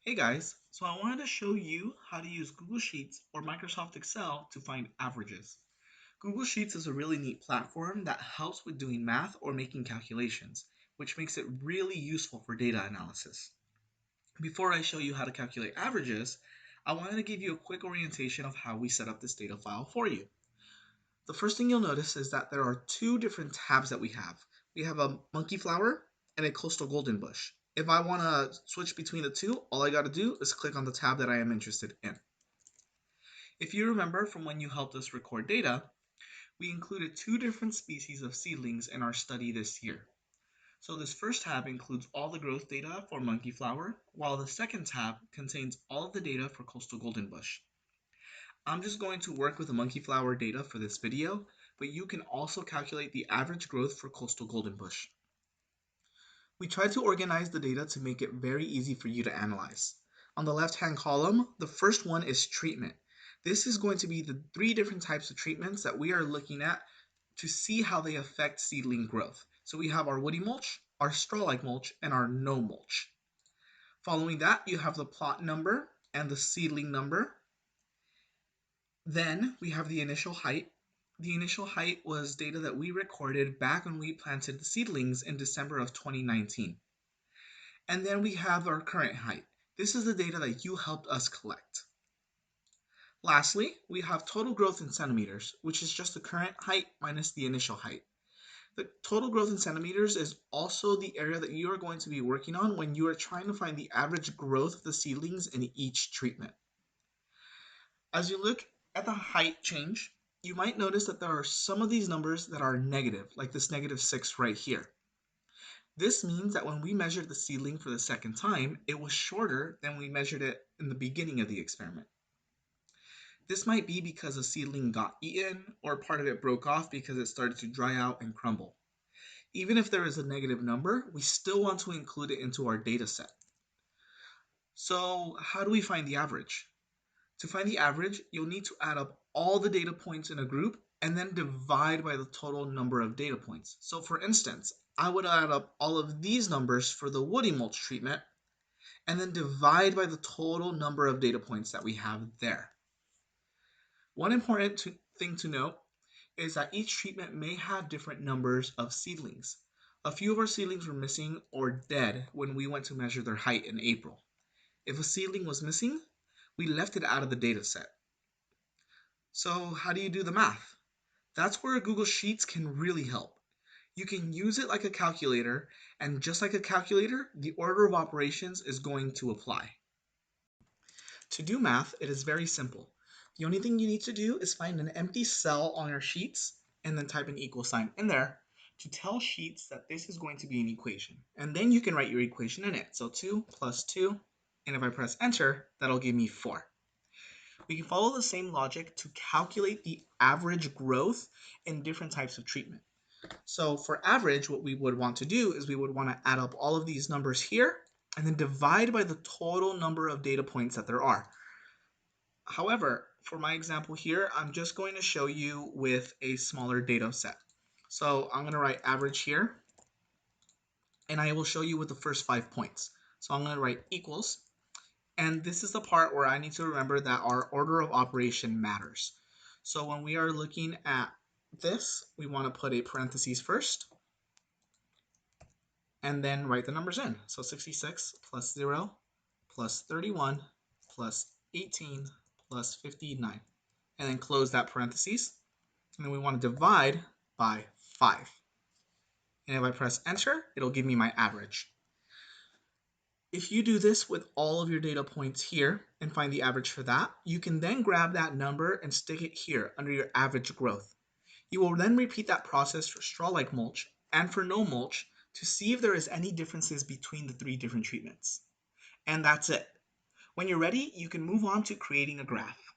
Hey guys, so I wanted to show you how to use Google Sheets or Microsoft Excel to find averages. Google Sheets is a really neat platform that helps with doing math or making calculations, which makes it really useful for data analysis. Before I show you how to calculate averages, I wanted to give you a quick orientation of how we set up this data file for you. The first thing you'll notice is that there are two different tabs that we have. We have a monkey flower and a coastal golden bush. If I want to switch between the two, all I got to do is click on the tab that I am interested in. If you remember from when you helped us record data, we included two different species of seedlings in our study this year. So this first tab includes all the growth data for monkey flower, while the second tab contains all of the data for coastal golden bush. I'm just going to work with the monkey flower data for this video, but you can also calculate the average growth for coastal golden bush. We tried to organize the data to make it very easy for you to analyze. On the left-hand column, the first one is treatment. This is going to be the three different types of treatments that we are looking at to see how they affect seedling growth. So we have our woody mulch, our straw-like mulch, and our no mulch. Following that, you have the plot number and the seedling number. Then we have the initial height. The initial height was data that we recorded back when we planted the seedlings in December of 2019. And then we have our current height. This is the data that you helped us collect. Lastly, we have total growth in centimeters, which is just the current height minus the initial height. The total growth in centimeters is also the area that you are going to be working on when you are trying to find the average growth of the seedlings in each treatment. As you look at the height change, you might notice that there are some of these numbers that are negative, like this -6 right here. This means that when we measured the seedling for the second time, it was shorter than we measured it in the beginning of the experiment. This might be because a seedling got eaten or part of it broke off because it started to dry out and crumble. Even if there is a negative number, we still want to include it into our data set. So how do we find the average? To find the average, you'll need to add up all the data points in a group and then divide by the total number of data points. So for instance, I would add up all of these numbers for the woody mulch treatment and then divide by the total number of data points that we have there. One important thing to note is that each treatment may have different numbers of seedlings. A few of our seedlings were missing or dead when we went to measure their height in April. If a seedling was missing, we left it out of the data set. So how do you do the math? That's where Google Sheets can really help. You can use it like a calculator, and just like a calculator, the order of operations is going to apply. To do math, it is very simple. The only thing you need to do is find an empty cell on your sheets and then type an equal sign in there to tell Sheets that this is going to be an equation. And then you can write your equation in it. So 2 plus 2, and if I press enter, that'll give me 4. We can follow the same logic to calculate the average growth in different types of treatment. So for average, what we would want to do is we would want to add up all of these numbers here and then divide by the total number of data points that there are. However, for my example here, I'm just going to show you with a smaller data set. So I'm going to write average here, and I will show you with the first 5 points. So I'm going to write equals, and this is the part where I need to remember that our order of operation matters. So when we are looking at this, we want to put a parentheses first, and then write the numbers in. So 66 plus 0 plus 31 plus 18 plus 59. And then close that parentheses. And then we want to divide by 5. And if I press enter, it'll give me my average. If you do this with all of your data points here and find the average for that, you can then grab that number and stick it here under your average growth. You will then repeat that process for straw-like mulch and for no mulch to see if there is any differences between the 3 different treatments. And that's it. When you're ready, you can move on to creating a graph.